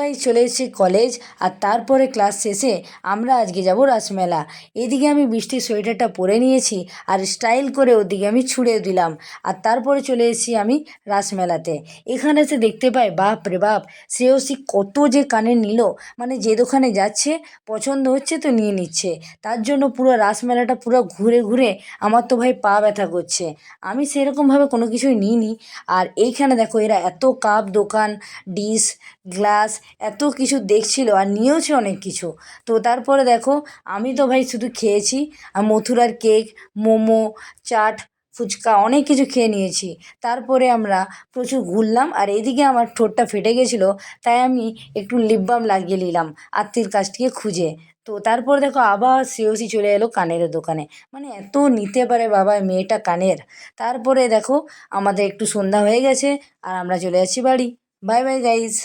Guys চলে এসেছি college. আর তারপরে ক্লাস শেষে আমরা আজকে যাব রাসমেলা। এদিকে আমি বৃষ্টির সোয়েটারটা পরে নিয়েছি আর স্টাইল করে ওদিকে আমি ছুঁড়ে দিলাম। আর তারপরে চলে এসেছি আমি রাসমেলাতে। এখানে এসে দেখতে পাই বাপ রে বাপ, শ্রেয়সী কত যে কানে নিল, মানে যে দোকানে যাচ্ছে পছন্দ হচ্ছে তো নিয়ে নিচ্ছে। তার জন্য পুরো রাসমেলাটা পুরো ঘুরে ঘুরে আমার তো ভাই পা ব্যথা করছে। আমি সেরকমভাবে কোনো কিছুই নিইনি। আর এইখানে দেখো এরা এত কাপ দোকান, ডিশ, গ্লাস, এত কিছু দেখছিল আর নিয়েওছে অনেক কিছু। তো তারপরে দেখো আমি তো ভাই শুধু খেয়েছি। আর মথুরার কেক, মোমো, চাট, ফুচকা অনেক কিছু খেয়ে নিয়েছি। তারপরে আমরা প্রচুর ঘুরলাম। আর এদিকে আমার ঠোঁটটা ফেটে গেছিলো, তাই আমি একটু লিপ বাম লাগিয়ে নিলাম আত্মীর কাছ থেকে খুঁজে। তো তারপরে দেখো আবার শ্রেয়সী চলে এলো কানের দোকানে। মানে এত নিতে পারে বাবা মেয়েটা কানের। তারপরে দেখো আমাদের একটু সন্ধ্যা হয়ে গেছে আর আমরা চলে যাচ্ছি বাড়ি। Bye bye guys.